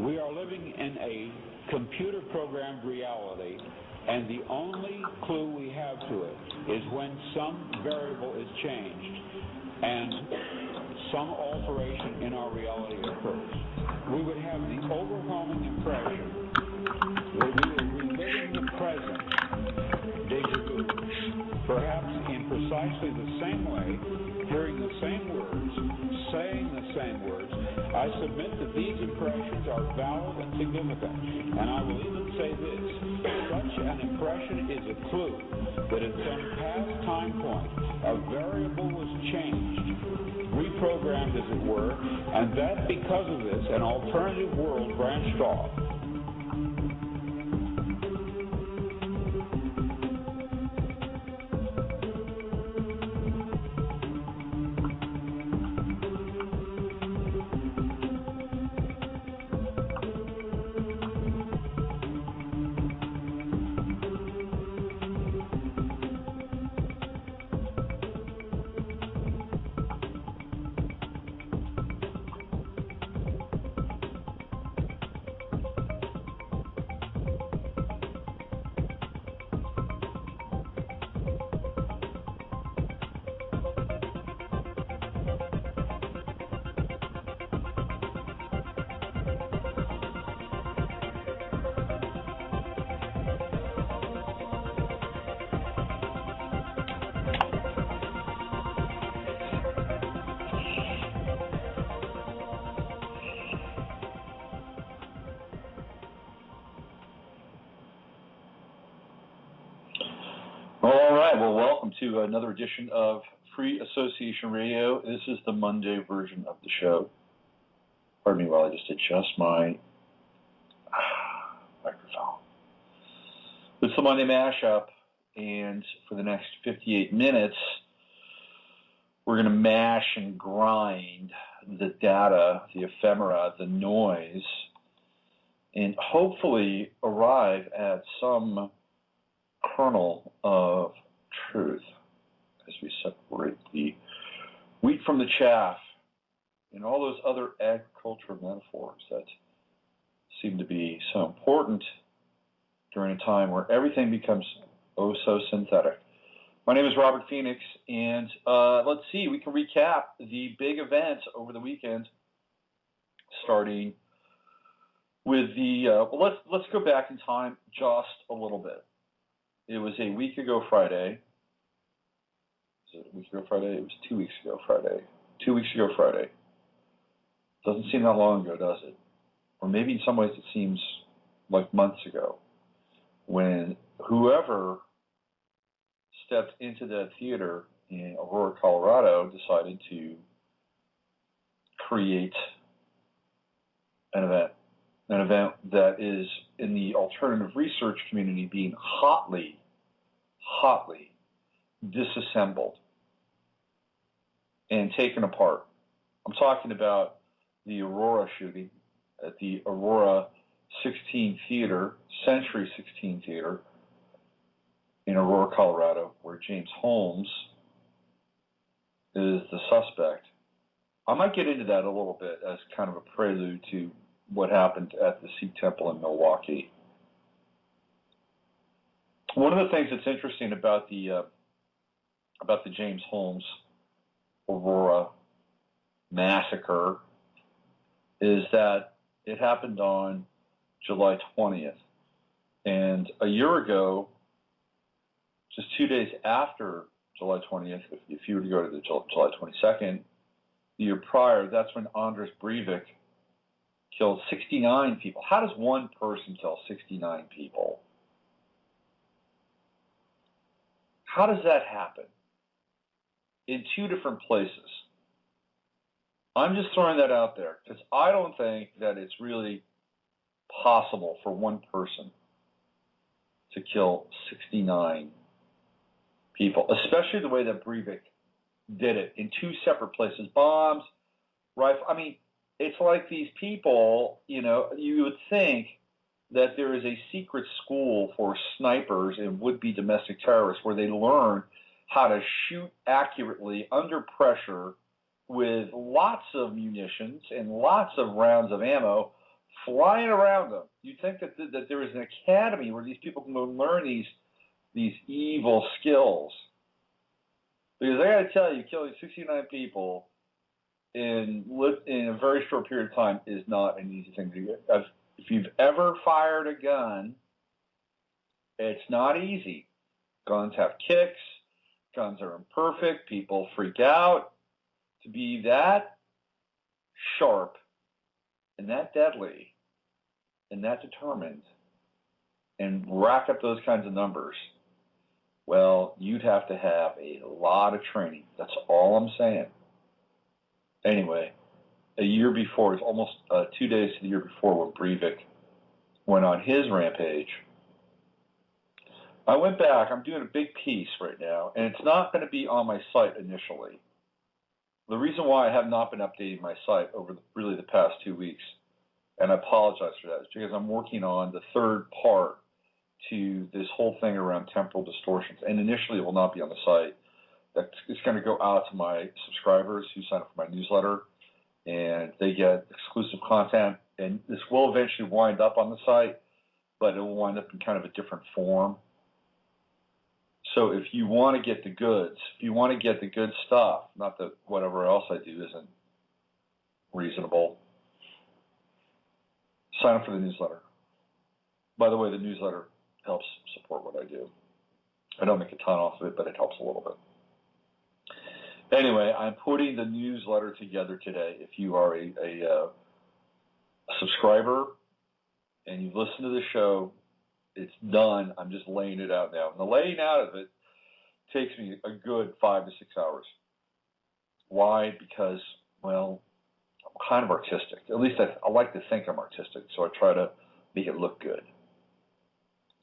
We are living in a computer-programmed reality, and the only clue we have to it is when some variable is changed and some alteration in our reality occurs. We would have the overwhelming impression that we are reliving the present, déjà vu, perhaps in precisely the same way, hearing the same words, saying the same words. I submit that these impressions are valid and significant, and I will even say this: such an impression is a clue that at some past time point a variable was changed, reprogrammed as it were, and that because of this an alternative world branched off. Well, welcome to another edition of Free Association Radio. This is the Monday version of the show. Pardon me while I just adjust my microphone. It's the Monday mashup, and for the next 58 minutes, we're going to mash and grind the data, the ephemera, the noise, and hopefully arrive at some kernel of truth as we separate the wheat from the chaff and all those other agricultural metaphors that seem to be so important during a time where everything becomes oh so synthetic. My name is Robert Phoenix, and let's see, we can recap the big events over the weekend, starting with the let's go back in time just a little bit. It was a week ago Friday. Was it a week ago Friday? It was 2 weeks ago Friday. 2 weeks ago Friday. Doesn't seem that long ago, does it? Or maybe in some ways it seems like months ago, when whoever stepped into that theater in Aurora, Colorado, decided to create an event that is in the alternative research community being hotly disassembled and taken apart. I'm talking about the Aurora shooting at the Aurora 16 Theater, Century 16 Theater in Aurora, Colorado, where James Holmes is the suspect. I might get into that a little bit as kind of a prelude to what happened at the Sikh temple in Milwaukee. One of the things that's interesting about the James Holmes Aurora massacre is that it happened on July 20th. And a year ago, just 2 days after July 20th, if you were to go to the July 22nd, the year prior, that's when Andres Breivik killed 69 people. How does one person kill 69 people? How does that happen? In two different places. I'm just throwing that out there because I don't think that it's really possible for one person to kill 69 people, especially the way that Breivik did it in two separate places. Bombs, rifle. I mean, it's like these people, you know, you would think that there is a secret school for snipers and would-be domestic terrorists where they learn how to shoot accurately under pressure with lots of munitions and lots of rounds of ammo flying around them. You'd think that there is an academy where these people can go learn these evil skills. Because I got to tell you, killing 69 people in a very short period of time is not an easy thing to do. If you've ever fired a gun, it's not easy. Guns have kicks. Guns are imperfect. People freak out. To be that sharp and that deadly and that determined and rack up those kinds of numbers, well, you'd have to have a lot of training. That's all I'm saying. Anyway, a year before, it's almost 2 days to the year before when Breivik went on his rampage, I went back. I'm doing a big piece right now, and it's not going to be on my site initially. The reason why I have not been updating my site over really the past 2 weeks, and I apologize for that, is because I'm working on the third part to this whole thing around temporal distortions. And initially it will not be on the site. It's going to go out to my subscribers who sign up for my newsletter, and they get exclusive content. And this will eventually wind up on the site, but it will wind up in kind of a different form. So if you want to get the goods, if you want to get the good stuff, not that whatever else I do isn't reasonable, sign up for the newsletter. By the way, the newsletter helps support what I do. I don't make a ton off of it, but it helps a little bit. Anyway, I'm putting the newsletter together today. If you are a subscriber and you listen to the show, it's done. I'm just laying it out now. And the laying out of it takes me a good 5 to 6 hours. Why? Because, well, I'm kind of artistic. At least I like to think I'm artistic, so I try to make it look good.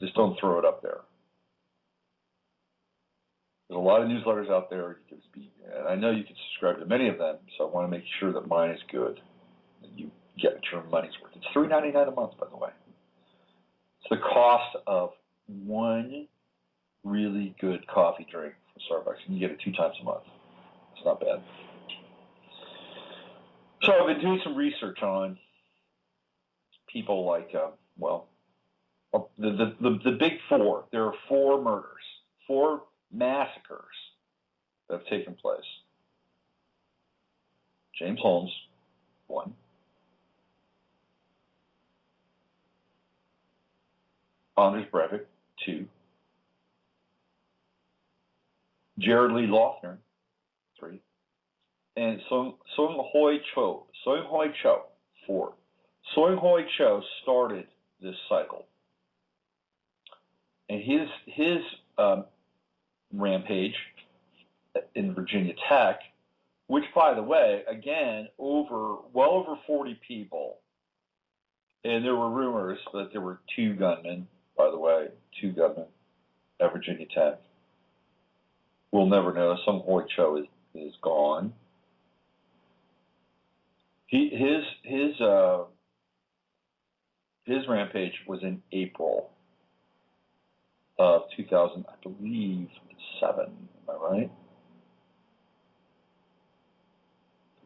Just don't throw it up there. There's a lot of newsletters out there. And I know you can subscribe to many of them, so I want to make sure that mine is good, that you get your money's worth. It's $3.99 a month, by the way. It's the cost of one really good coffee drink from Starbucks, and you get it 2 times a month. It's not bad. So I've been doing some research on people like, the big four. There are 4 murders, 4 massacres that have taken place. James Holmes, 1. Anders Breivik, 2. Jared Lee Loughner, 3. And Sung Hoi Cho, 4. Sung Hoi Cho started this cycle. And his rampage in Virginia Tech, which, by the way, again, well over 40 people. And there were rumors that there were 2 gunmen, by the way, 2 gunmen at Virginia Tech. We'll never know. Sung Hoi Cho is gone. His rampage was in April of 2000, I believe, 7. Am I right?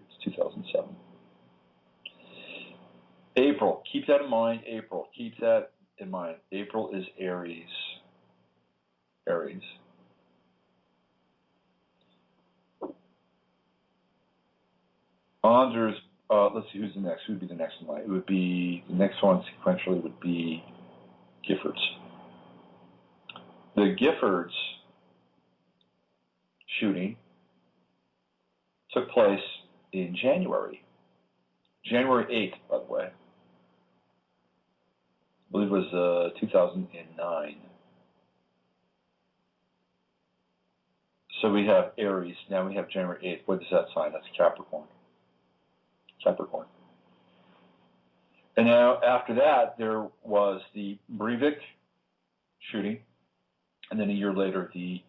It's 2007. April. Keep that in mind. April. Keep that in mind. April is Aries. Aries. Anders, let's see who's the next. Who would be the next in line? It would be, the next one sequentially would be Giffords. The Giffords shooting took place in January. January 8th, by the way. I believe it was 2009. So we have Aries. Now we have January 8th. What is that sign? That's Capricorn. Capricorn. And now after that, there was the Breivik shooting, and then a year later, the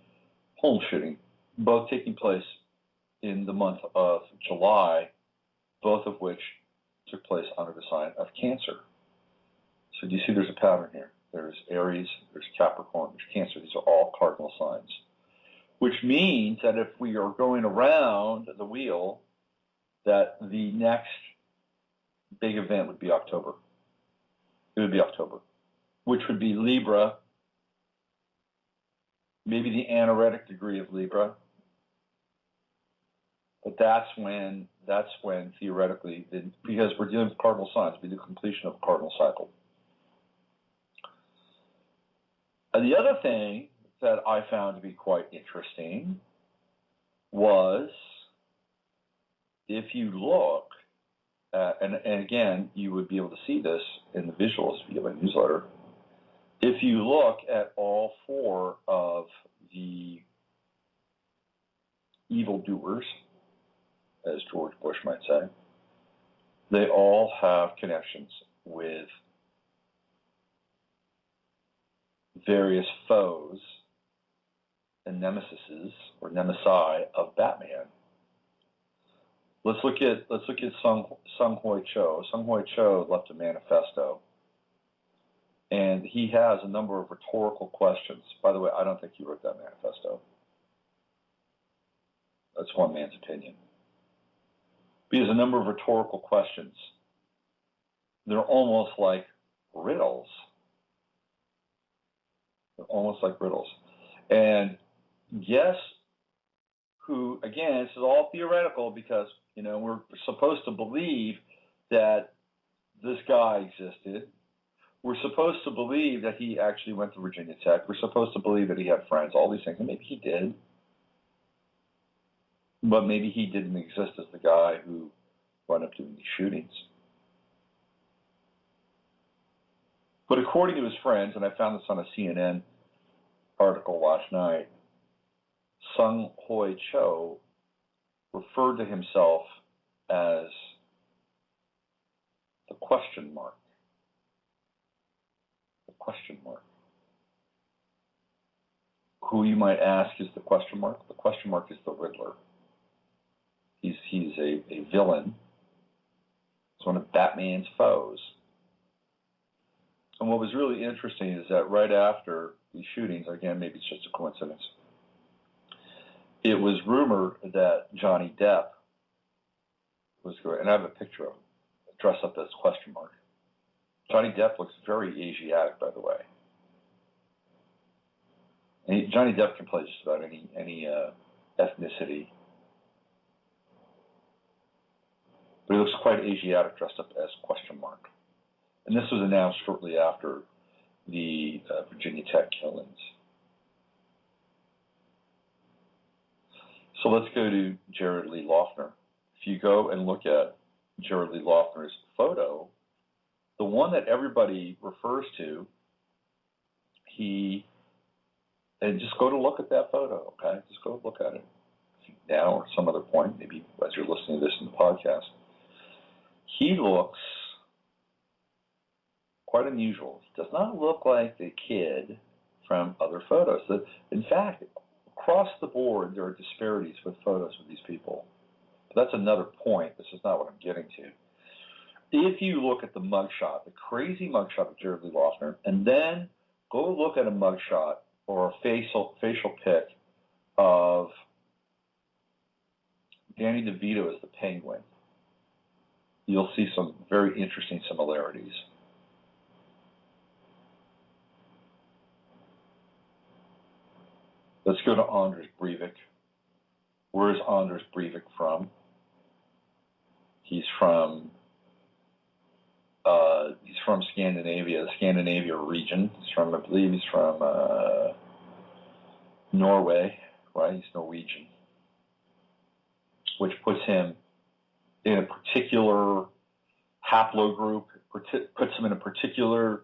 Holmes shooting, both taking place in the month of July, both of which took place under the sign of Cancer. So do you see there's a pattern here? There's Aries, there's Capricorn, there's Cancer. These are all cardinal signs, which means that if we are going around the wheel, that the next big event would be October. It would be October, which would be Libra, maybe the anaretic degree of Libra. But that's when theoretically, because we're dealing with cardinal signs, it'd be the completion of a cardinal cycle. And the other thing that I found to be quite interesting was, if you look at, and again, you would be able to see this in the visuals via my newsletter, if you look at all four of the evildoers, as George Bush might say, they all have connections with various foes and nemesises or nemesi of Batman. Let's look at Sung Hoi Cho. Sung Hoi Cho left a manifesto, and he has a number of rhetorical questions. By the way, I don't think he wrote that manifesto. That's one man's opinion. But he has a number of rhetorical questions. They're almost like riddles. They're almost like riddles. And guess who, again, this is all theoretical because, we're supposed to believe that this guy existed. We're supposed to believe that he actually went to Virginia Tech. We're supposed to believe that he had friends, all these things. And maybe he did. But maybe he didn't exist as the guy who wound up doing these shootings. But according to his friends, and I found this on a CNN article last night, Sung Hoi Cho referred to himself as the question mark. The question mark. Who, you might ask, is the question mark? The question mark is the Riddler. He's a villain. He's one of Batman's foes. And what was really interesting is that right after these shootings, again, maybe it's just a coincidence, it was rumored that Johnny Depp was going, and I have a picture of him, dressed up as question mark. Johnny Depp looks very Asiatic, by the way. And Johnny Depp can play just about any ethnicity. But he looks quite Asiatic, dressed up as question mark. And this was announced shortly after the Virginia Tech killings. So let's go to Jared Lee Loughner. If you go and look at Jared Lee Loughner's photo, the one that everybody refers to, and just go to look at that photo, okay? Just go look at it now or some other point, maybe as you're listening to this in the podcast. He looks quite unusual. He does not look like the kid from other photos. In fact, across the board, there are disparities with photos of these people. But that's another point. This is not what I'm getting to. If you look at the mugshot, the crazy mugshot of Jared Lee Loughner, and then go look at a mugshot or a facial pic of Danny DeVito as the Penguin, you'll see some very interesting similarities. Let's go to Anders Breivik. Where is Anders Breivik from? He's from Scandinavia, the Scandinavia region. I believe he's from Norway, right? He's Norwegian, which puts him in a particular haplogroup, puts him in a particular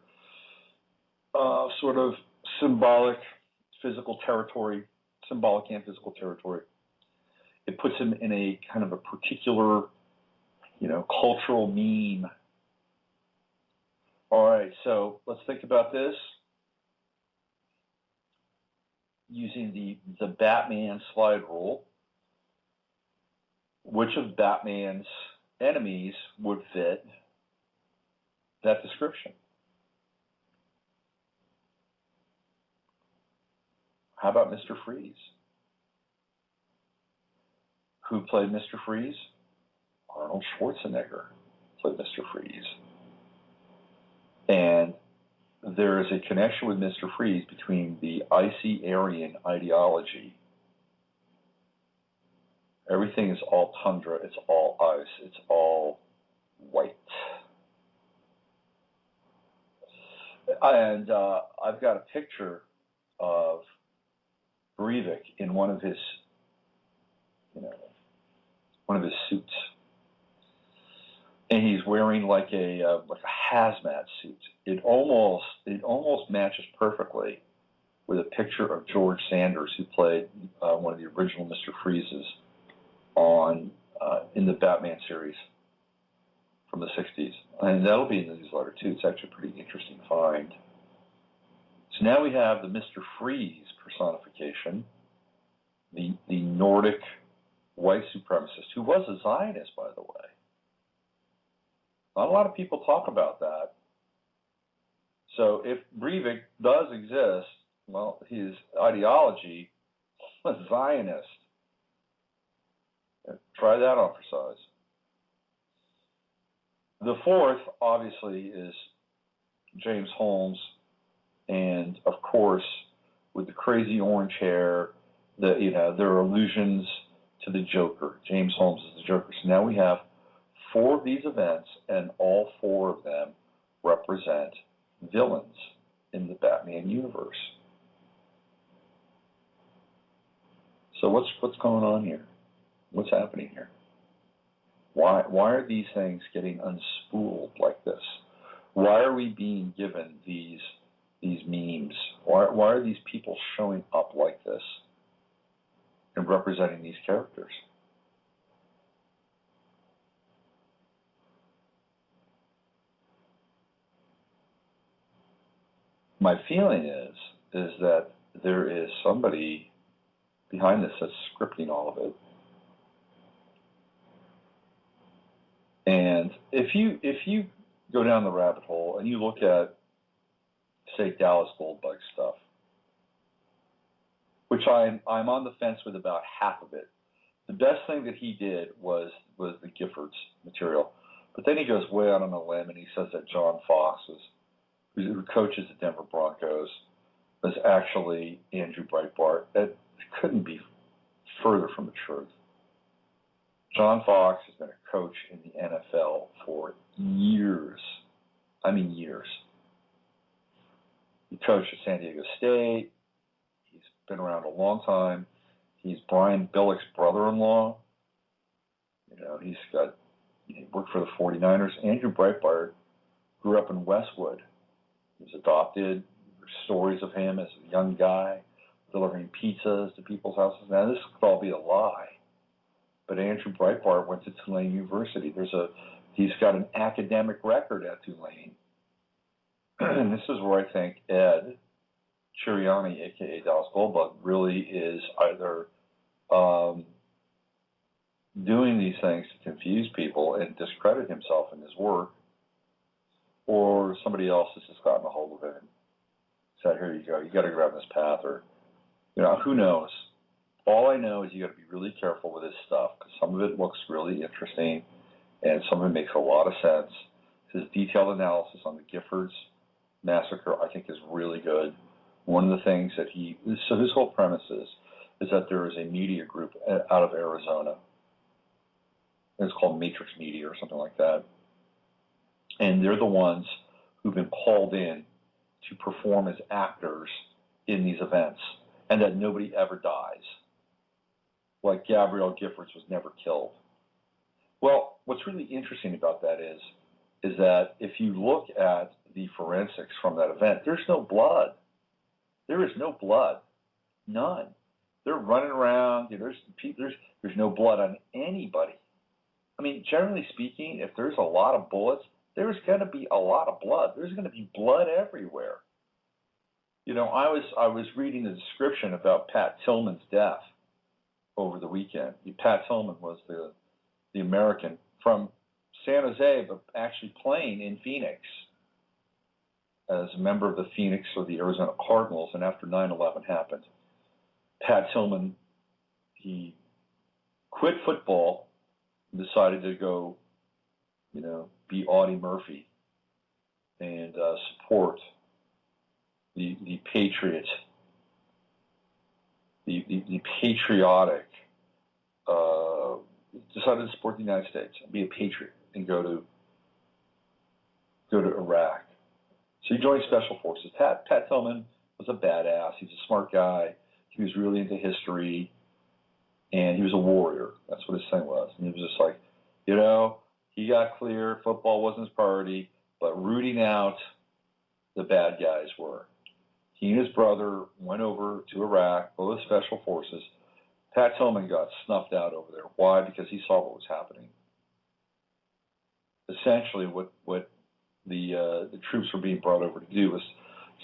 sort of symbolic physical territory, symbolic and physical territory. It puts him in a kind of a particular, cultural meme. All right, so let's think about this using the Batman slide rule. Which of Batman's enemies would fit that description? How about Mr. Freeze? Who played Mr. Freeze? Arnold Schwarzenegger played Mr. Freeze. And there is a connection with Mr. Freeze between the icy Aryan ideology. Everything is all tundra, it's all ice, it's all white. And I've got a picture of Breivik in one of his suits, and he's wearing like a hazmat suit. It almost matches perfectly with a picture of George Sanders, who played one of the original Mr. Freezes in the Batman series from the 60s. And that'll be in the newsletter too. It's actually a pretty interesting find. So now we have the Mr. Freeze personification, the Nordic white supremacist, who was a Zionist, by the way. Not a lot of people talk about that. So if Breivik does exist, well, his ideology was Zionist. Try that on for size. The fourth, obviously, is James Holmes, and of course, with the crazy orange hair, there are allusions to the Joker. James Holmes is the Joker. So now we have 4 of these events, and all 4 of them represent villains in the Batman universe. So what's going on here? What's happening here? Why are these things getting unspooled like this? Why are we being given these memes? Why are these people showing up like this and representing these characters? My feeling is that there is somebody behind this that's scripting all of it. And if you go down the rabbit hole and you look at, say, Dallas Goldbug stuff, which I'm on the fence with about half of it. The best thing that he did was the Giffords material. But then he goes way out on a limb and he says that John Fox, who coaches the Denver Broncos, was actually Andrew Breitbart. It couldn't be further from the truth. John Fox has been a coach in the NFL for years. I mean years. He coached at San Diego State. He's been around a long time. He's Brian Billick's brother-in-law. He worked for the 49ers. Andrew Breitbart grew up in Westwood. He was adopted. There's stories of him as a young guy delivering pizzas to people's houses. Now, this could all be a lie. But Andrew Breitbart went to Tulane University. He's got an academic record at Tulane. And this is where I think Ed Chiriani, a.k.a. Dallas Goldbug, really is either doing these things to confuse people and discredit himself in his work, or somebody else has just gotten a hold of it and said, here you go, you got to go down this path, or, who knows. All I know is you got to be really careful with this stuff, because some of it looks really interesting, and some of it makes a lot of sense. His detailed analysis on the Giffords massacre, I think, is really good. One of the things that so his whole premise is that there is a media group out of Arizona. It's called Matrix Media or something like that. And they're the ones who've been called in to perform as actors in these events, and that nobody ever dies. Like Gabrielle Giffords was never killed. Well, what's really interesting about that is that if you look at the forensics from that event, there's no blood. There is no blood. None. They're running around. There's no blood on anybody. I mean, generally speaking, if there's a lot of bullets, there's going to be a lot of blood. There's going to be blood everywhere. I was reading the description about Pat Tillman's death over the weekend. Pat Tillman was the American from San Jose, but actually playing in Phoenix as a member of the Phoenix or the Arizona Cardinals. And after 9/11 happened, Pat Tillman, he quit football and decided to go, be Audie Murphy and support the patriot, the patriotic, decided to support the United States and be a patriot and go to Iraq. So he joined Special Forces. Pat Tillman was a badass. He's a smart guy. He was really into history, and he was a warrior. That's what his thing was. And he was just like, he got clear. Football wasn't his priority, but rooting out the bad guys were. He and his brother went over to Iraq, both Special Forces. Pat Tillman got snuffed out over there. Why? Because he saw what was happening. Essentially, what the troops were being brought over to do was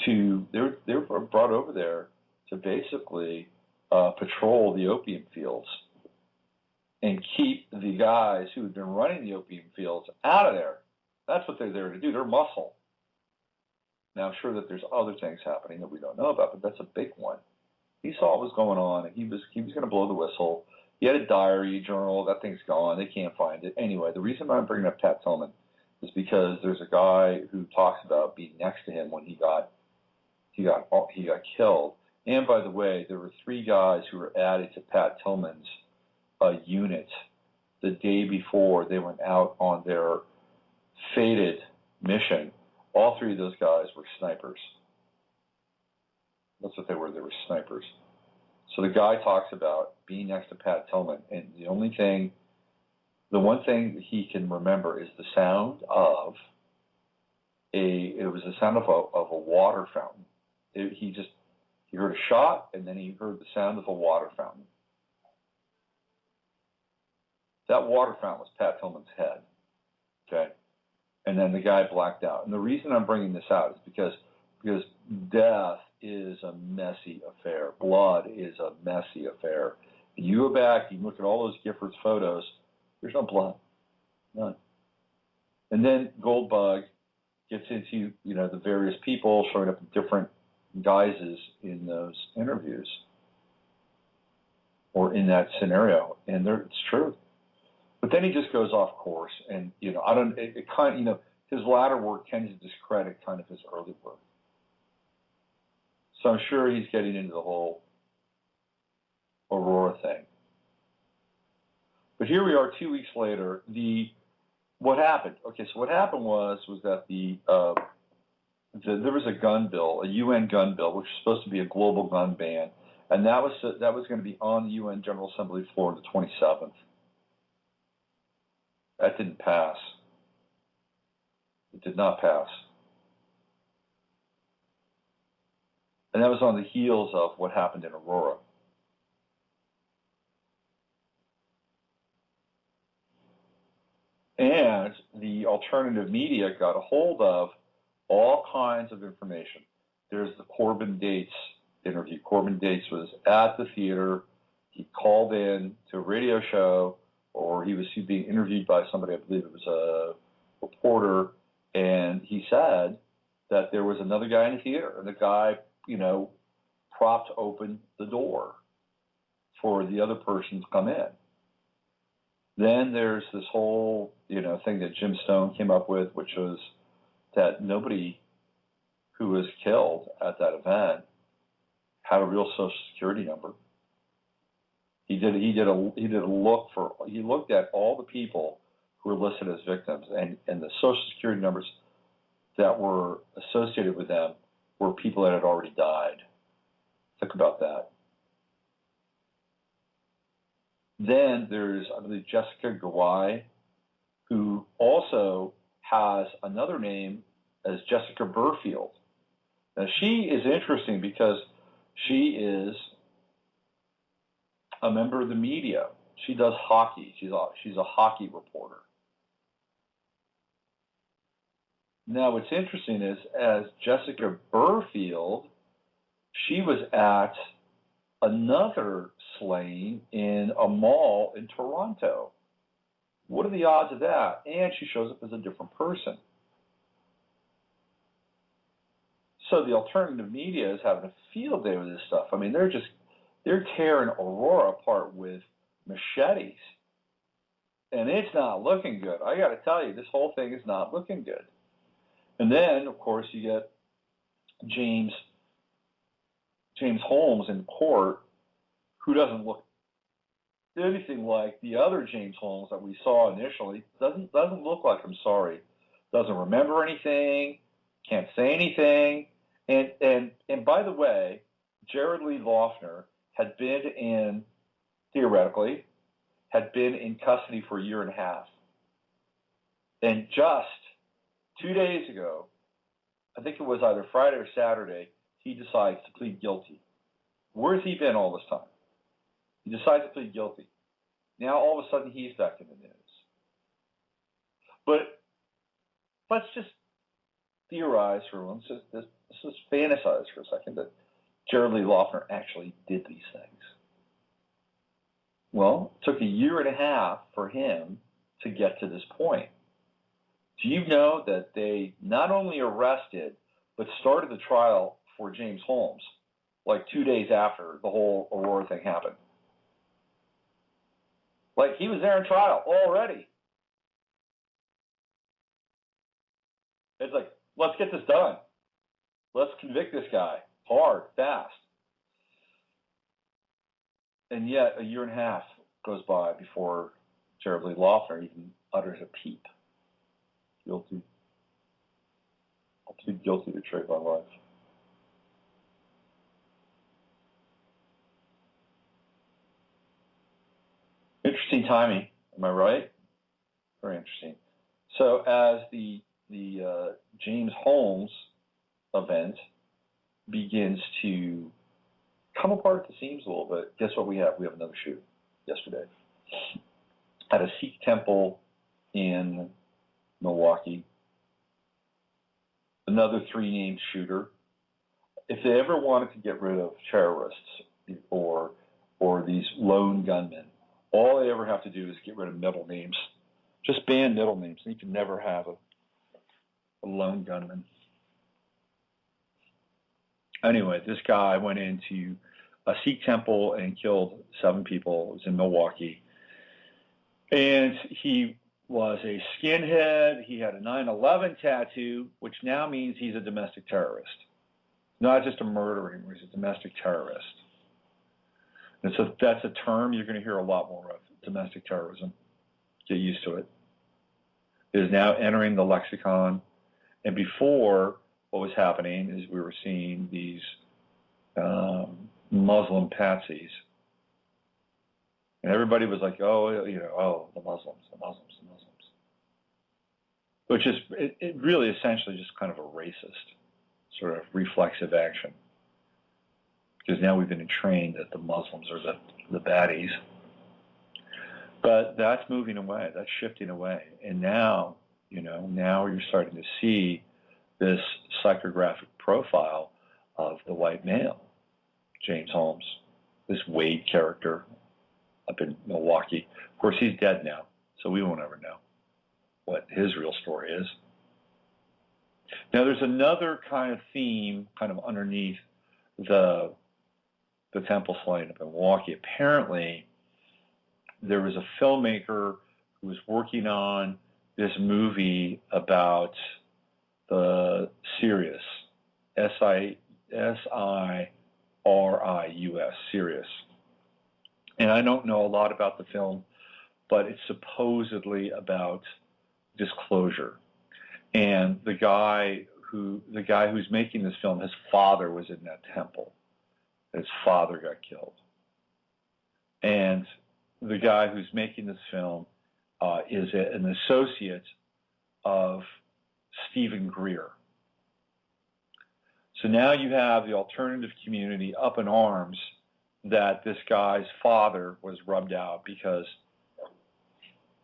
they were brought over there to basically patrol the opium fields and keep the guys who had been running the opium fields out of there. That's what they're there to do. They're muscle. Now, I'm sure that there's other things happening that we don't know about, but that's a big one. He saw what was going on, and he was going to blow the whistle. He had a diary, journal. That thing's gone. They can't find it. Anyway, the reason I'm bringing up Pat Tillman is because there's a guy who talks about being next to him when he got killed. And by the way, there were 3 guys who were added to Pat Tillman's unit the day before they went out on their fated mission. All 3 of those guys were snipers. That's what they were. They were snipers. So the guy talks about being next to Pat Tillman, and the one thing that he can remember is the sound of a water fountain. He heard a shot, and then he heard the sound of a water fountain. That water fountain was Pat Tillman's head. Okay, and then the guy blacked out. And the reason I'm bringing this out is because death is a messy affair. Blood is a messy affair. You go back, you look at all those Giffords photos, there's no blood. None. And then Goldbug gets into, the various people showing up in different guises in those interviews or in that scenario. And it's true. But then he just goes off course, and, his latter work tends to discredit kind of his early work. So I'm sure he's getting into the whole Aurora thing. But here we are 2 weeks later. What happened? Okay, so what happened was that there was a gun bill, a UN gun bill, which was supposed to be a global gun ban, and that was going to be on the UN General Assembly floor the 27th. That didn't pass. It did not pass. And that was on the heels of what happened in Aurora. And the alternative media got a hold of all kinds of information. There's the Corbin Dates interview. Corbin Dates was at the theater. He called in to a radio show, or he was being interviewed by somebody, I believe it was a reporter, and he said that there was another guy in the theater, and the guy, propped open the door for the other person to come in. Then there's this whole, thing that Jim Stone came up with, which was that nobody who was killed at that event had a real Social Security number. He looked at all the people who were listed as victims, and the Social Security numbers that were associated with them were people that had already died. Think about that. Then there's, I believe, Jessica Gawai, who also has another name as Jessica Burfield. Now, she is interesting because she is a member of the media. She does hockey. She's a hockey reporter. Now, what's interesting is, as Jessica Burfield, she was at another slaying in a mall in Toronto. What are the odds of that? And she shows up as a different person. So the alternative media is having a field day with this stuff. I mean, they're tearing Aurora apart with machetes. And it's not looking good. I got to tell you, this whole thing is not looking good. And then, of course, you get James Holmes in court, who doesn't look anything like the other James Holmes that we saw initially. Doesn't look like I'm sorry. Doesn't remember anything. Can't say anything. And by the way, Jared Lee Loughner theoretically, had been in custody for a year and a half. And just 2 days ago, I think it was either Friday or Saturday, he decides to plead guilty. Where's he been all this time? He decides to plead guilty. Now all of a sudden he's back in the news. But let's just theorize for once. Let's just fantasize for a second that Jared Lee Loughner actually did these things. Well, it took a year and a half for him to get to this point. Do you know that they not only arrested, but started the trial for James Holmes like 2 days after the whole Aurora thing happened? Like, he was there in trial already. It's like, let's get this done. Let's convict this guy hard, fast. And yet, a year and a half goes by before Jared Lee Loughner even utters a peep. Guilty. I'll plead guilty to trade my life. Interesting timing, am I right? Very interesting. So as the James Holmes event begins to come apart at the seams a little bit, guess what we have? We have another shooting yesterday at a Sikh temple in Milwaukee. Another 3-named shooter. If they ever wanted to get rid of terrorists or these lone gunmen, all they ever have to do is get rid of middle names. Just ban middle names. You can never have a lone gunman. Anyway, this guy went into a Sikh temple and killed 7 people. It was in Milwaukee. And he was a skinhead. He had a 9/11 tattoo, which now means he's a domestic terrorist. Not just a murderer anymore, he's a domestic terrorist. And so that's a term you're going to hear a lot more of, domestic terrorism. Get used to it. It is now entering the lexicon. And before, what was happening is we were seeing these Muslim patsies. And everybody was like, the Muslims. Which is, it really essentially just kind of a racist sort of reflexive action. Because now we've been trained that the Muslims are the baddies. But that's moving away. That's shifting away. And now, now you're starting to see this psychographic profile of the white male, James Holmes, this Wade character up in Milwaukee. Of course, he's dead now, so we won't ever know what his real story is. Now, there's another kind of theme kind of underneath the temple slaying up in Milwaukee. Apparently, there was a filmmaker who was working on this movie about the Sirius, S-I-R-I-U-S, Sirius. And I don't know a lot about the film, but it's supposedly about disclosure. And the guy who's making this film, his father was in that temple. His father got killed. And the guy who's making this film is an associate of Stephen Greer. So now you have the alternative community up in arms that this guy's father was rubbed out because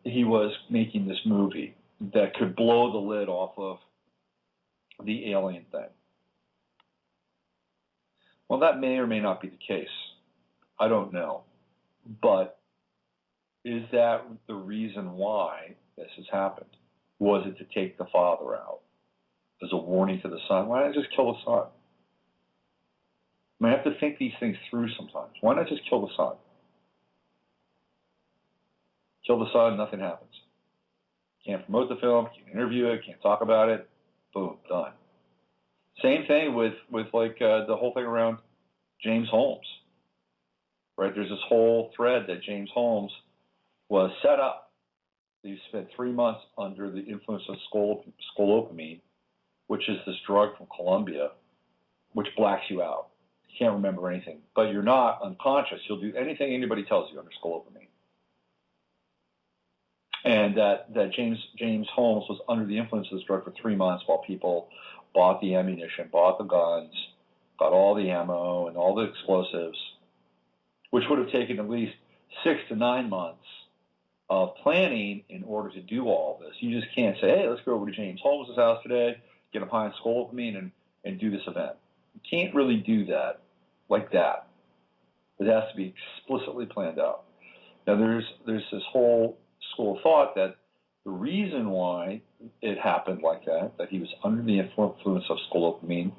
he was making this movie that could blow the lid off of the alien thing. Well, that may or may not be the case. I don't know. But is that the reason why this has happened? Was it to take the father out as a warning to the son? Why not just kill the son? I have to think these things through sometimes. Why not just kill the son? Kill the son, nothing happens. Can't promote the film, can't interview it, can't talk about it. Boom, done. Same thing with like the whole thing around James Holmes, right? There's this whole thread that James Holmes was set up. He spent 3 months under the influence of scolopamine, which is this drug from Colombia, which blacks you out. You can't remember anything, but you're not unconscious. You'll do anything anybody tells you under scolopamine. And that James Holmes was under the influence of this drug for 3 months while people bought the ammunition, bought the guns, got all the ammo and all the explosives, which would have taken at least 6 to 9 months of planning in order to do all this. You just can't say, hey, let's go over to James Holmes' house today, get him high on scolopamine, and do this event. You can't really do that like that. It has to be explicitly planned out. Now, there's this whole school of thought that the reason why it happened like that he was under the influence of scolopamine,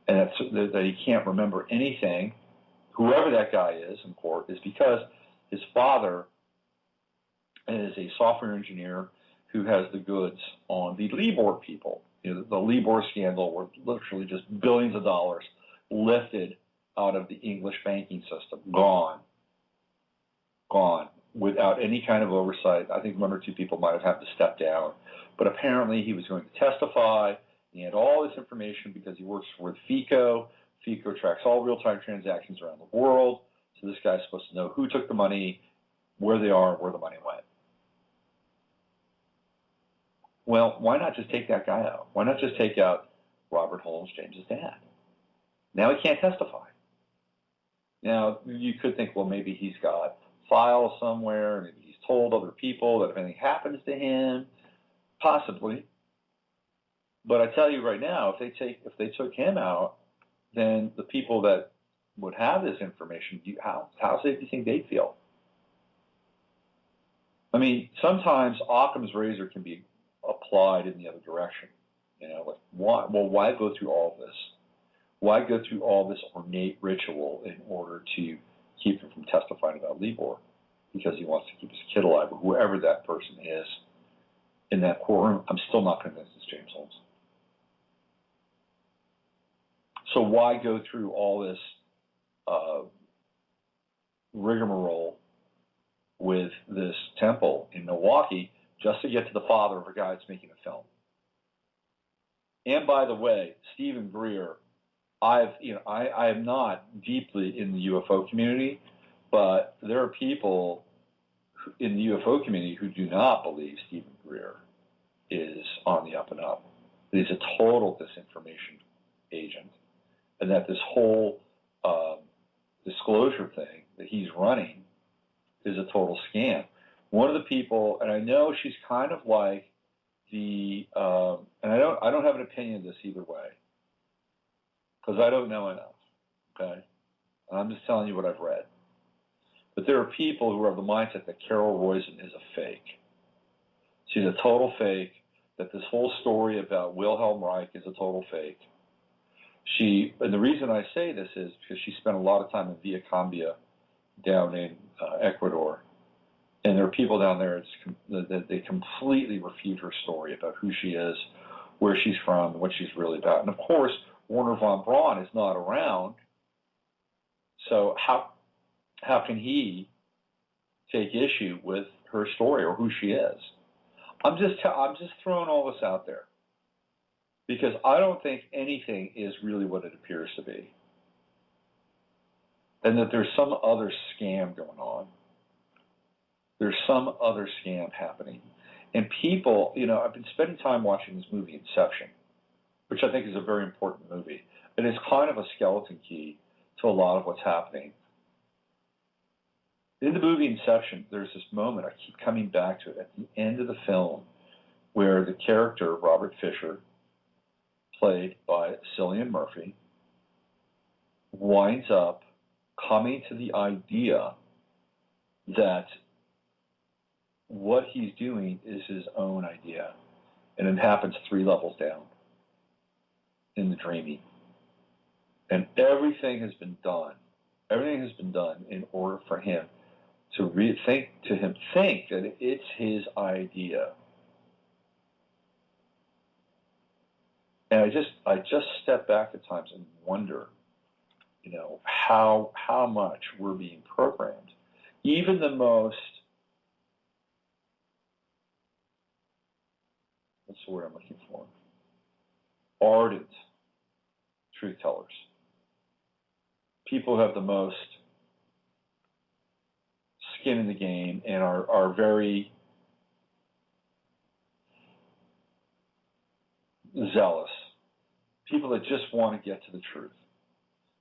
and that he can't remember anything, whoever that guy is in court, is because his father is a software engineer who has the goods on the Libor people. You know, the Libor scandal, where literally just billions of dollars lifted out of the English banking system, gone, without any kind of oversight. I think 1 or 2 people might have had to step down, but apparently he was going to testify. He had all this information because he works with FICO. FICO tracks all real-time transactions around the world, so this guy's supposed to know who took the money, where they are, and where the money went. Well, why not just take that guy out? Why not just take out Robert Holmes, James's dad? Now he can't testify. Now, you could think, well, maybe he's got files somewhere, maybe he's told other people that if anything happens to him, possibly. But I tell you right now, if they took him out, then the people that would have this information, how safe do you think they'd feel? I mean, sometimes Occam's razor can be applied in the other direction. You know, like why go through all this? Why go through all this ornate ritual in order to keep him from testifying about Libor? Because he wants to keep his kid alive, or whoever that person is in that courtroom. I'm still not convinced it's James Holmes. So why go through all this rigmarole with this temple in Milwaukee just to get to the father of a guy that's making a film? And by the way, Stephen Greer, I am not deeply in the UFO community, but there are people in the UFO community who do not believe Stephen Greer is on the up and up. That he's a total disinformation agent, and that this whole disclosure thing that he's running is a total scam. One of the people, and I know she's kind of like the, and I don't have an opinion of this either way, because I don't know enough, okay? And I'm just telling you what I've read. But there are people who have the mindset that Carol Roizen is a fake. She's a total fake, that this whole story about Wilhelm Reich is a total fake. And the reason I say this is because she spent a lot of time in Villa Cambia down in Ecuador. And there are people down there that they completely refute her story about who she is, where she's from, and what she's really about. And of course, Werner von Braun is not around, so how can he take issue with her story or who she is? I'm just throwing all this out there because I don't think anything is really what it appears to be, and that there's some other scam going on. There's some other scam happening. And people, I've been spending time watching this movie, Inception, which I think is a very important movie. And it's kind of a skeleton key to a lot of what's happening. In the movie Inception, there's this moment, I keep coming back to it, at the end of the film, where the character, Robert Fisher, played by Cillian Murphy, winds up coming to the idea that what he's doing is his own idea. And it happens 3 levels down in the dreaming. And everything has been done in order for him to think that it's his idea. And I just step back at times and wonder, how much we're being programmed. Even the most, what's the word I'm looking for? Ardent truth tellers. People who have the most skin in the game and are very zealous. People that just want to get to the truth.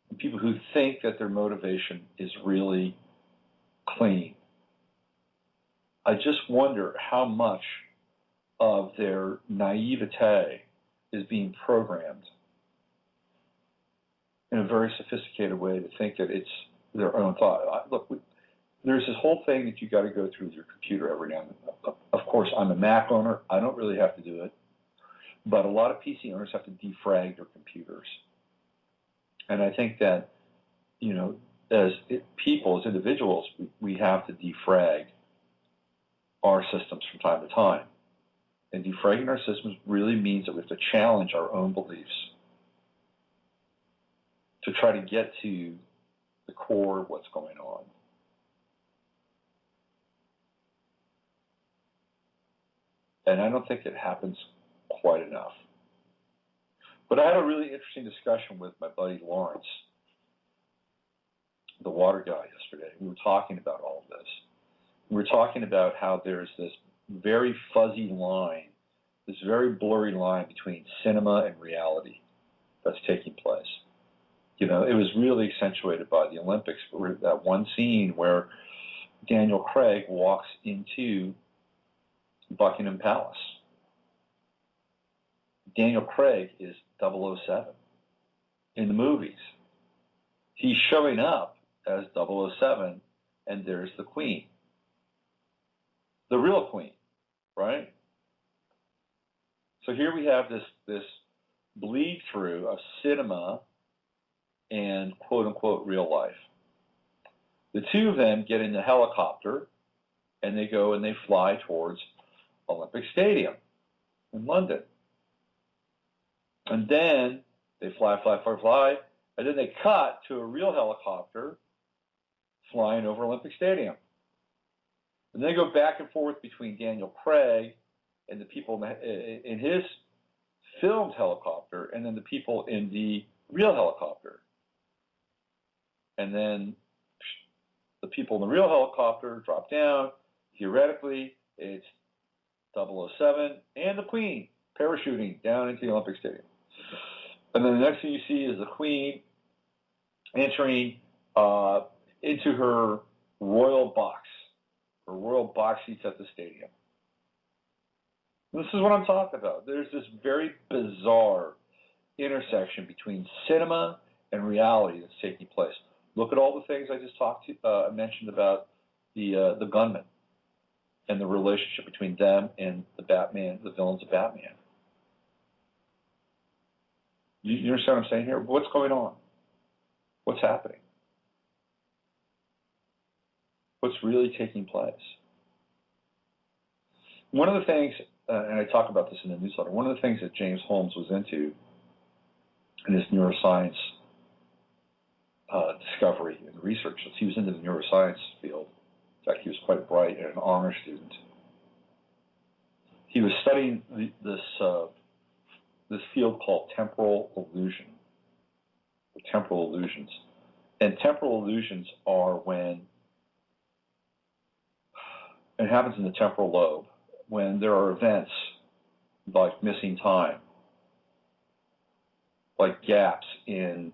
And people who think that their motivation is really clean. I just wonder how much of their naivete is being programmed in a very sophisticated way to think that it's their own thought. Look, there's this whole thing that you got to go through with your computer every now and then. Of course, I'm a Mac owner. I don't really have to do it. But a lot of PC owners have to defrag their computers. And I think that, as individuals, we have to defrag our systems from time to time. And defragging our systems really means that we have to challenge our own beliefs to try to get to the core of what's going on. And I don't think it happens quite enough. But I had a really interesting discussion with my buddy Lawrence, the water guy, yesterday. We were talking about all of this. We were talking about how there's this very fuzzy line, this very blurry line between cinema and reality that's taking place. It was really accentuated by the Olympics. That one scene where Daniel Craig walks into Buckingham Palace. Daniel Craig is 007 in the movies. He's showing up as 007, and there's the Queen. The real Queen, right? So here we have this bleed through of cinema and quote-unquote real life. The two of them get in the helicopter, and they go and they fly towards Olympic Stadium in London. And then they fly, and then they cut to a real helicopter flying over Olympic Stadium. And they go back and forth between Daniel Craig and the people in his filmed helicopter, and then the people in the real helicopter. And then the people in the real helicopter drop down. Theoretically, it's 007 and the Queen parachuting down into the Olympic Stadium. And then the next thing you see is the Queen entering into her royal box seats at the stadium. This is what I'm talking about. There's this very bizarre intersection between cinema and reality that's taking place. Look at all the things I just mentioned about the gunman and the relationship between them and the villains of Batman. You understand what I'm saying here? What's going on? What's happening? What's really taking place? One of the things, and I talk about this in the newsletter, one of the things that James Holmes was into in his neuroscience discovery and research, he was into the neuroscience field. In fact, he was quite bright and an honor student. He was studying this field called temporal illusion, or temporal illusions. And temporal illusions are when it happens in the temporal lobe, when there are events like missing time, like gaps in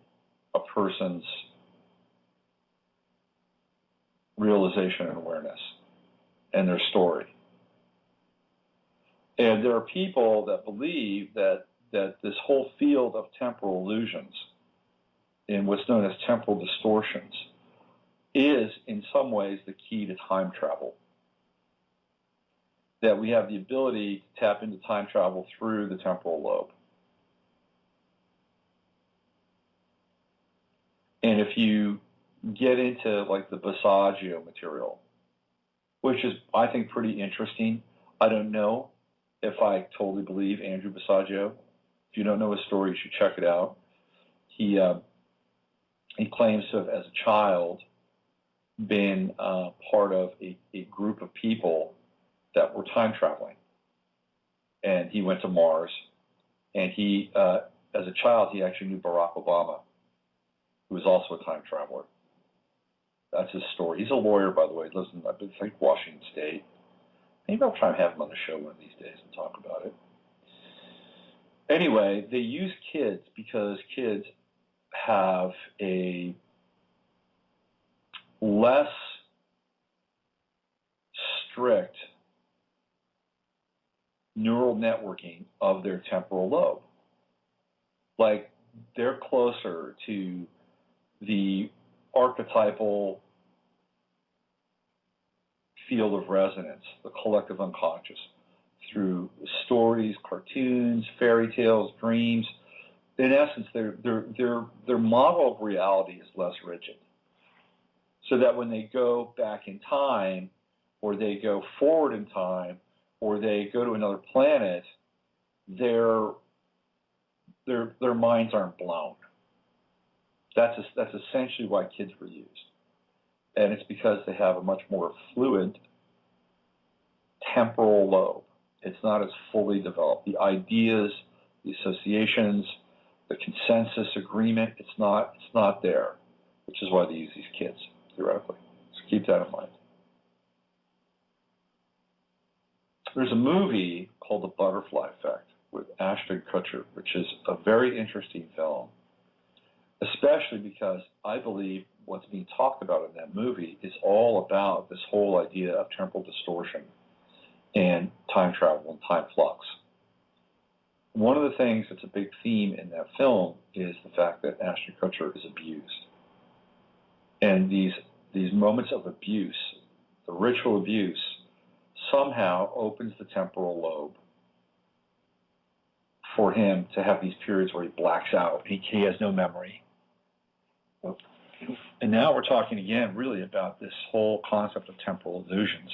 a person's realization and awareness and their story. And there are people that believe that this whole field of temporal illusions, in what's known as temporal distortions, is in some ways the key to time travel. That we have the ability to tap into time travel through the temporal lobe. And if you get into like the Basiago material, which is, I think, pretty interesting. I don't know if I totally believe Andrew Basiago. If you don't know his story, you should check it out. He claims to have, as a child, been part of a group of people that were time traveling. And he went to Mars. And he, as a child, he actually knew Barack Obama, who was also a time traveler. That's his story. He's a lawyer, by the way. He lives in, I think, Washington State. Maybe I'll try and have him on the show one of these days and talk about it. Anyway, they use kids because kids have a less strict neural networking of their temporal lobe. Like, they're closer to the archetypal field of resonance, the collective unconscious, through stories, cartoons, fairy tales, dreams. In essence, their model of reality is less rigid. So that when they go back in time, or they go forward in time, or they go to another planet, their minds aren't blown. That's essentially why kids were used. And it's because they have a much more fluid temporal lobe. It's not as fully developed. The ideas, the associations, the consensus agreement, it's not there, which is why they use these kids, theoretically. So keep that in mind. There's a movie called The Butterfly Effect with Ashton Kutcher, which is a very interesting film, especially because I believe what's being talked about in that movie is all about this whole idea of temporal distortion and time travel and time flux. One of the things that's a big theme in that film is the fact that Ashton Kutcher is abused. And these moments of abuse, the ritual abuse, somehow opens the temporal lobe for him to have these periods where he blacks out. He has no memory. And now we're talking again really about this whole concept of temporal illusions.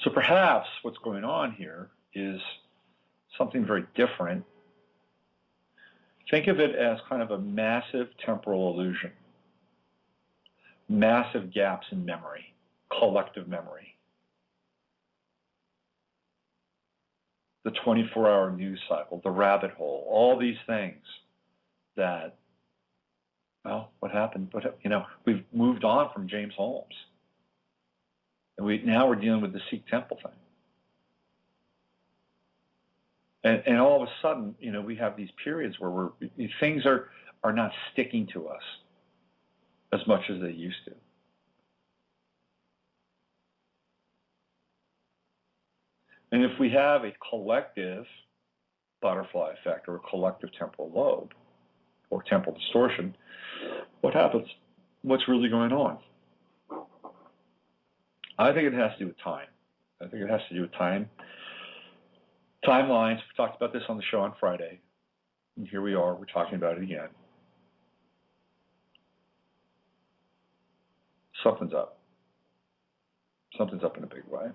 So perhaps what's going on here is something very different. Think of it as kind of a massive temporal illusion. Massive gaps in memory, collective memory. The 24-hour news cycle, the rabbit hole, all these things that, well, what happened? We've moved on from James Holmes. And now we're dealing with the Sikh temple thing. And all of a sudden, we have these periods where things are not sticking to us as much as they used to. And if we have a collective butterfly effect or a collective temporal lobe or temporal distortion, what happens? What's really going on? I think it has to do with time. I think it has to do with time. Timelines. We talked about this on the show on Friday. And here we are. We're talking about it again. Something's up. Something's up in a big way.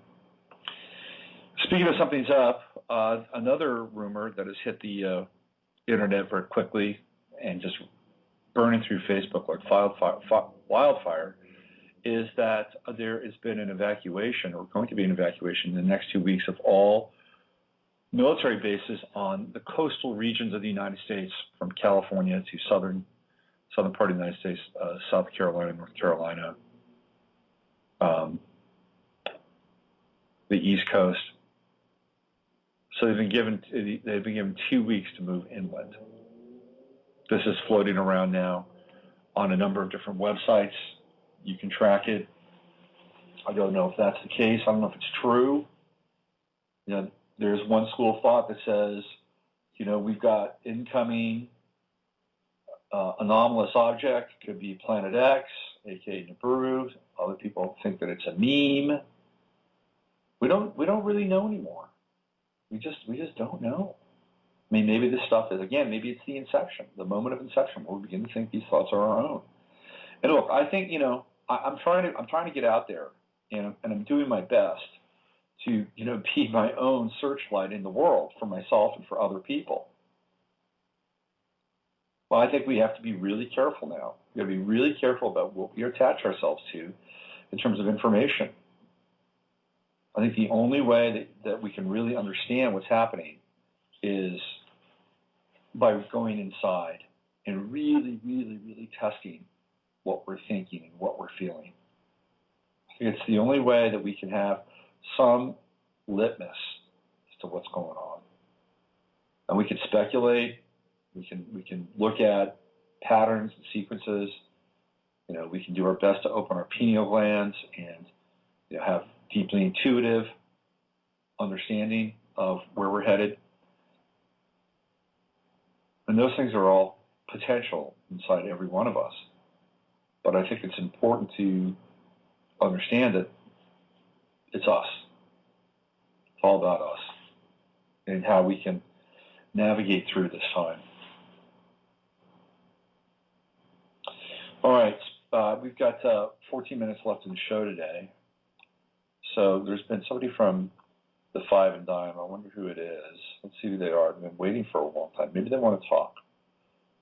Speaking of something's up, another rumor that has hit the internet very quickly and just burning through Facebook like wildfire is that there has been an evacuation, or going to be an evacuation in the next 2 weeks, of all military bases on the coastal regions of the United States, from California to southern part of the United States, South Carolina, North Carolina, the East Coast. So they've been given 2 weeks to move inland. This is floating around now on a number of different websites. You can track it. I don't know if that's the case. I don't know if it's true. There's one school of thought that says, we've got incoming anomalous object. Could be Planet X, aka Nibiru. Other people think that it's a meme. We don't really know anymore. We just don't know. I mean, maybe this stuff is, again, maybe it's the inception, the moment of inception, where we begin to think these thoughts are our own. And look, I think, I'm trying to get out there, and I'm doing my best to, be my own searchlight in the world for myself and for other people. Well, I think we have to be really careful now. We have to be really careful about what we attach ourselves to in terms of information. I think the only way that we can really understand what's happening is by going inside and really, really, really testing what we're thinking and what we're feeling. I think it's the only way that we can have some litmus as to what's going on. And we can speculate, we can look at patterns and sequences, we can do our best to open our pineal glands and have deeply intuitive understanding of where we're headed. And those things are all potential inside every one of us. But I think it's important to understand that it's us. It's all about us and how we can navigate through this time. All right, we've got 14 minutes left in the show today. So there's been somebody from the Five and Dime. I wonder who it is. Let's see who they are. They've been waiting for a long time. Maybe they want to talk.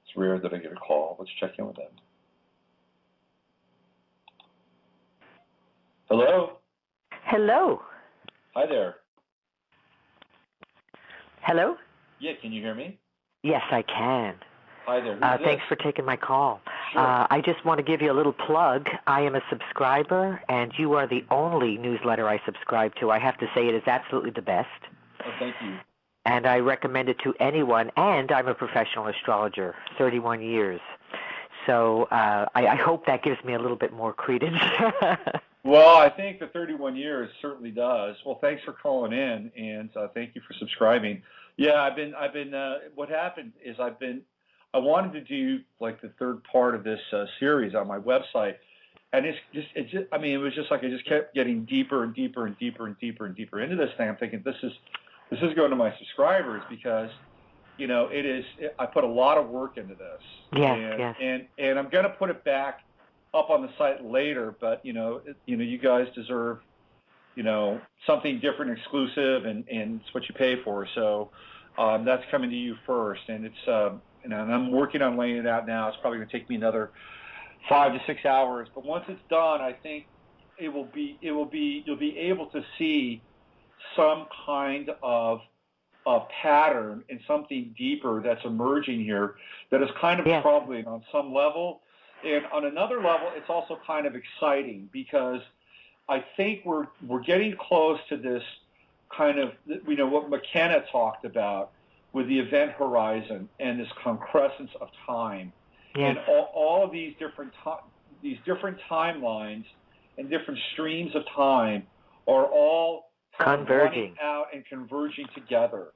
It's rare that I get a call. Let's check in with them. Hello? Hello. Hi there. Hello? Yeah, can you hear me? Yes, I can. Hi there. Thanks for taking my call. Sure. I just want to give you a little plug. I am a subscriber, and you are the only newsletter I subscribe to. I have to say it is absolutely the best. Oh, thank you. And I recommend it to anyone, and I'm a professional astrologer, 31 years. So I hope that gives me a little bit more credence. Well, I think the 31 years certainly does. Well, thanks for calling in, and thank you for subscribing. Yeah, I've been. What happened is I wanted to do like the third part of this series on my website, and it was just like I just kept getting deeper and deeper and deeper and deeper and deeper into this thing. I'm thinking this is going to my subscribers because, I put a lot of work into this. Yes. And I'm going to put it back up on the site later, but you guys deserve, something different, exclusive, and it's what you pay for. So that's coming to you first, and it's and I'm working on laying it out now. It's probably going to take me another 5 to 6 hours, but once it's done, I think you'll be able to see some kind of a pattern and something deeper that's emerging here that is kind of troubling on some level. And on another level, it's also kind of exciting because I think we're getting close to this kind of, what McKenna talked about with the event horizon and this concrescence of time. Yes. And all of these different timelines and different streams of time are all converging out and converging together.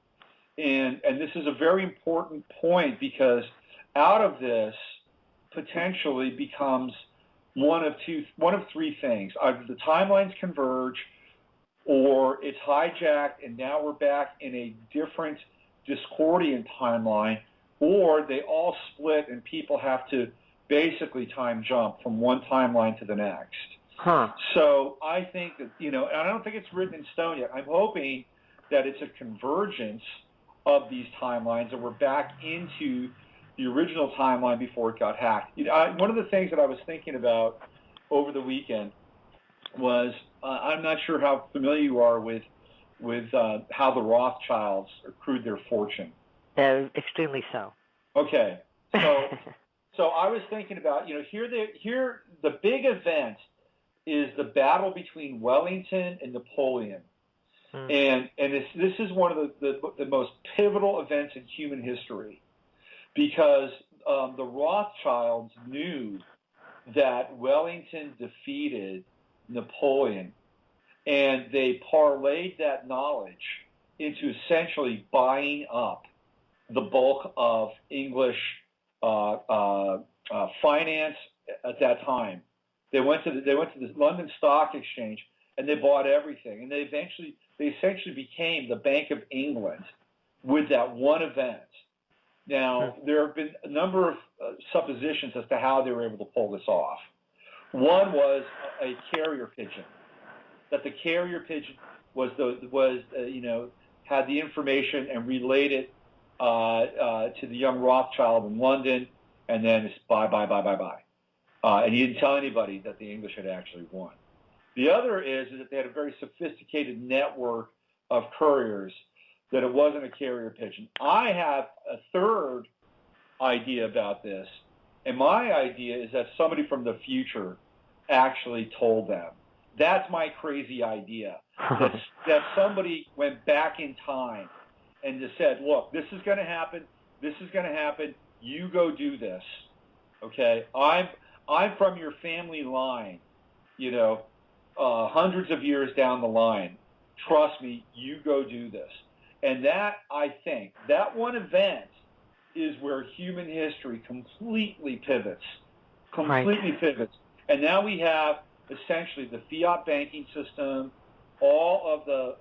And this is a very important point because out of this potentially becomes one of three things. Either the timelines converge, or it's hijacked and now we're back in a different Discordian timeline, or they all split and people have to basically time jump from one timeline to the next. So I think that, and I don't think it's written in stone yet. I'm hoping that it's a convergence of these timelines and we're back into the original timeline before it got hacked. One of the things that I was thinking about over the weekend was, I'm not sure how familiar you are with how the Rothschilds accrued their fortune. Extremely so. Okay, so I was thinking about, here the big event is the battle between Wellington and Napoleon, and this is one of the most pivotal events in human history, because the Rothschilds knew that Wellington defeated Napoleon, and they parlayed that knowledge into essentially buying up the bulk of English finance at that time. They went to the London Stock Exchange and they bought everything, and they essentially became the Bank of England with that one event. Now, there have been a number of suppositions as to how they were able to pull this off. One was a carrier pigeon, that the carrier pigeon had the information and relayed it to the young Rothschild in London, and then it's bye. And he didn't tell anybody that the English had actually won. The other is that they had a very sophisticated network of couriers, that it wasn't a carrier pigeon. I have a third idea about this, and my idea is that somebody from the future actually told them. That's my crazy idea, that somebody went back in time and just said, look, this is going to happen, you go do this, okay? I'm from your family line, hundreds of years down the line. Trust me, you go do this. And that, I think, that one event is where human history completely pivots. And now we have essentially the fiat banking system, all of the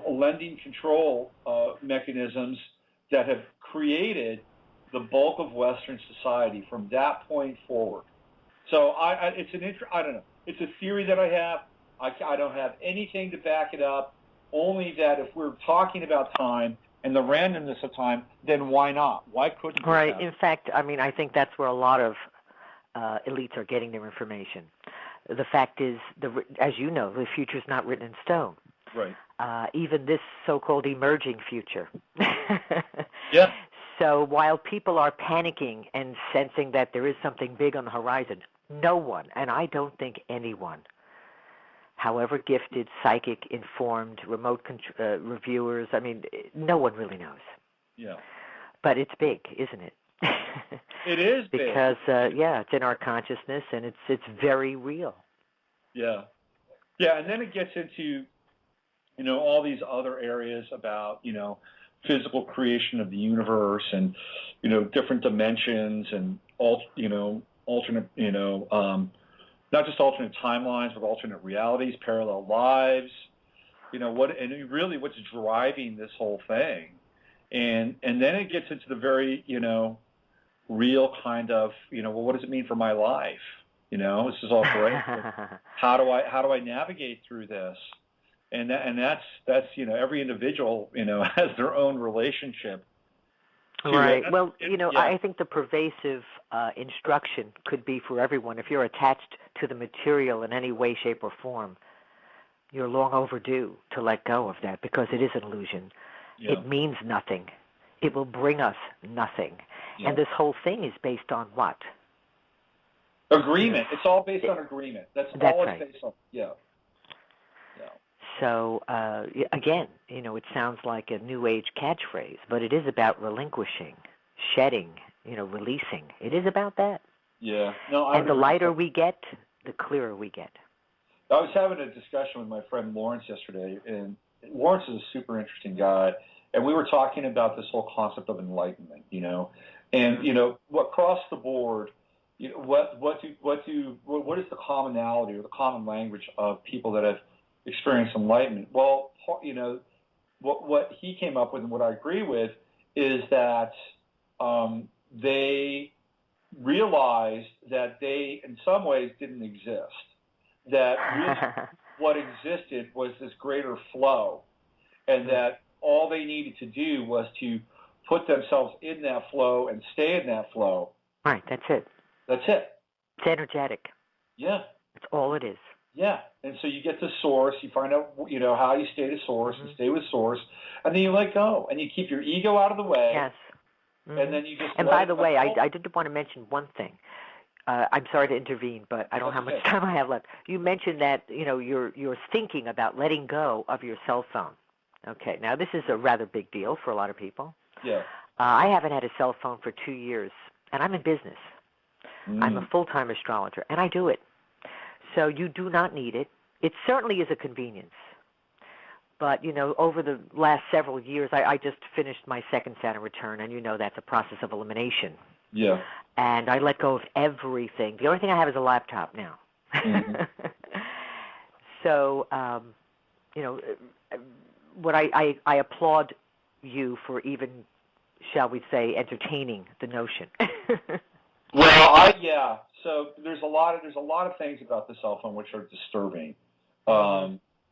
lending control mechanisms that have created the bulk of Western society from that point forward. So I don't know. It's a theory that I have. I don't have anything to back it up, only that if we're talking about time and the randomness of time, then why not? Why couldn't we? Right. In fact, I think that's where a lot of elites are getting their information. The fact is, as you know, the future's not written in stone. Right. Even this so-called emerging future. Yeah. So while people are panicking and sensing that there is something big on the horizon, no one, and I don't think anyone, however gifted, psychic, informed, remote reviewers, no one really knows. Yeah. But it's big, isn't it? It is big. Because, it's in our consciousness, and it's very real. Yeah. Yeah, and then it gets into, all these other areas about, physical creation of the universe and, different dimensions and, alternate, not just alternate timelines, but alternate realities, parallel lives, what's driving this whole thing. And then it gets into the very, real kind of, what does it mean for my life? This is all great. How do I navigate through this? And that's every individual, has their own relationship. Right. Well, I think the pervasive instruction could be for everyone. If you're attached to the material in any way, shape, or form, you're long overdue to let go of that, because it is an illusion. Yeah. It means nothing. It will bring us nothing. Yeah. And this whole thing is based on what? Agreement. It's all based on agreement. That's all it's based on. Yeah. So, again, it sounds like a New Age catchphrase, but it is about relinquishing, shedding, releasing. It is about that. Yeah. And the lighter we get, the clearer we get. I was having a discussion with my friend Lawrence yesterday, and Lawrence is a super interesting guy, and we were talking about this whole concept of enlightenment, and, across the board, what is the commonality or the common language of people that have experience enlightenment? Well, what he came up with and what I agree with is that they realized that they, in some ways, didn't exist. That really what existed was this greater flow, and that all they needed to do was to put themselves in that flow and stay in that flow. Right, that's it. That's it. It's energetic. Yeah. That's all it is. Yeah, and so you get to source, you find out, how you stay to source and stay with source, and then you let go, and you keep your ego out of the way. Yes. And then you just. And by the way, I did want to mention one thing. I'm sorry to intervene, but I don't know how much time I have left. You mentioned that you're thinking about letting go of your cell phone. Okay, now this is a rather big deal for a lot of people. Yeah. I haven't had a cell phone for 2 years, and I'm in business. I'm a full-time astrologer, and I do it. So you do not need it. It certainly is a convenience. But, over the last several years, I just finished my second Saturn return, and that's a process of elimination. Yeah. And I let go of everything. The only thing I have is a laptop now. Mm-hmm. So, what I applaud you for even, shall we say, entertaining the notion. Well, So there's a lot of things about the cell phone which are disturbing.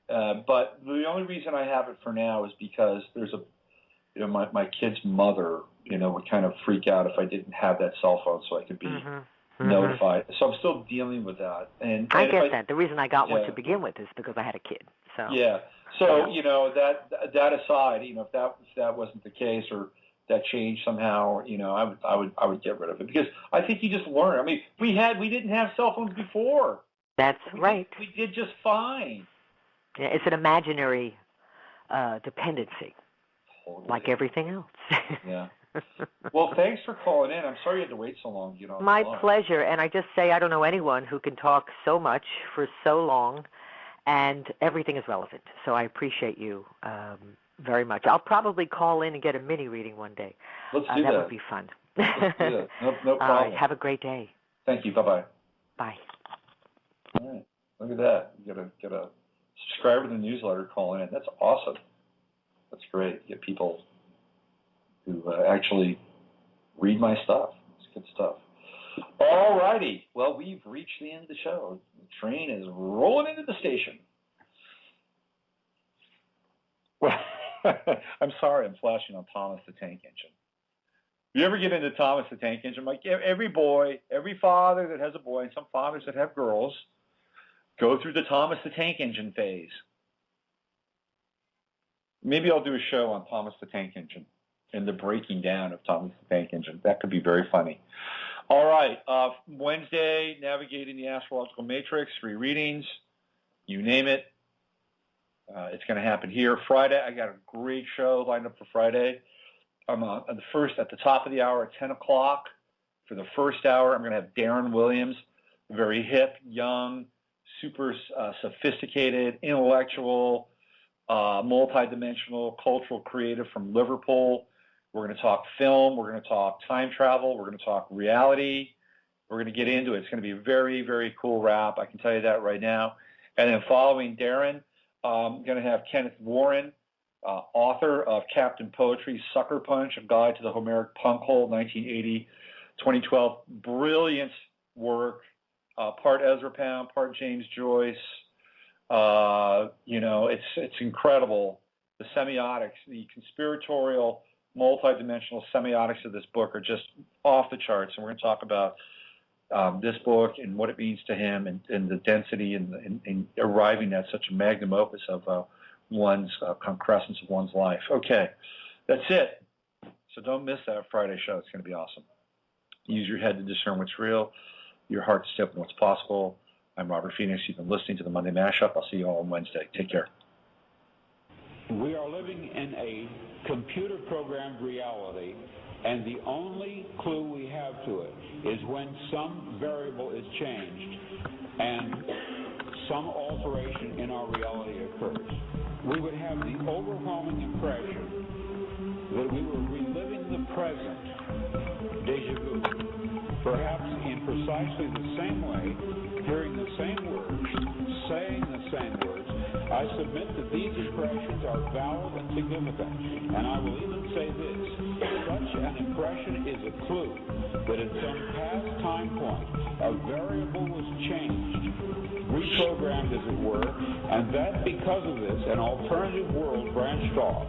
But the only reason I have it for now is because there's my kid's mother, would kind of freak out if I didn't have that cell phone so I could be notified. So I'm still dealing with that. And I get that. The reason I got one to begin with is because I had a kid. So yeah. So that aside, if that wasn't the case or that changed somehow, I would get rid of it because I think you just learn. I mean, we didn't have cell phones before. That's right. We did just fine. Yeah, it's an imaginary dependency, totally. Like everything else. Yeah. Well, thanks for calling in. I'm sorry you had to wait so long. My pleasure. And I just say I don't know anyone who can talk so much for so long, and everything is relevant. So I appreciate you very much. I'll probably call in and get a mini reading one day. Let's do that. That would be fun. Let's do that. No problem. All right. Have a great day. Thank you. Bye-bye. Bye. All right. Look at that. You get a subscriber to the newsletter calling in. That's awesome. That's great. You get people who actually read my stuff. It's good stuff. All righty. Well, we've reached the end of the show. The train is rolling into the station. Well, I'm sorry I'm flashing on Thomas the Tank Engine. You ever get into Thomas the Tank Engine? Like every boy, every father that has a boy, and some fathers that have girls, go through the Thomas the Tank Engine phase. Maybe I'll do a show on Thomas the Tank Engine and the breaking down of Thomas the Tank Engine. That could be very funny. All right. Wednesday, Navigating the Astrological Matrix, 3 readings. You name it. It's going to happen here. Friday, I got a great show lined up for Friday. I'm at the top of the hour at 10 o'clock. For the first hour, I'm going to have Darren Williams, very hip, young, super sophisticated, intellectual, multidimensional, cultural creative from Liverpool. We're going to talk film. We're going to talk time travel. We're going to talk reality. We're going to get into it. It's going to be a very, very cool wrap. I can tell you that right now. And then following Darren, I'm going to have Kenneth Warren, author of Captain Poetry's Sucker Punch, A Guide to the Homeric Punk Hole, 1980, 2012. Brilliant work. Part Ezra Pound, part James Joyce. It's incredible. The semiotics, the conspiratorial, multidimensional semiotics of this book are just off the charts. And we're going to talk about this book and what it means to him and the density and arriving at such a magnum opus of one's concrescence of one's life. Okay, that's it. So don't miss that Friday show. It's going to be awesome. Use your head to discern what's real, your heart to step in what's possible. I'm Robert Phoenix. You've been listening to the Monday Mashup. I'll see you all on Wednesday. Take care. We are living in a computer-programmed reality, and the only clue we have to it is when some variable is changed and some alteration in our reality occurs. We would have the overwhelming impression that we were reliving the present, déjà vu, perhaps in precisely the same way, hearing the same words, saying the same words. I submit that these impressions are valid and significant, and I will even say this: such an impression is a clue that at some past time point a variable was changed, reprogrammed as it were, and that because of this an alternative world branched off.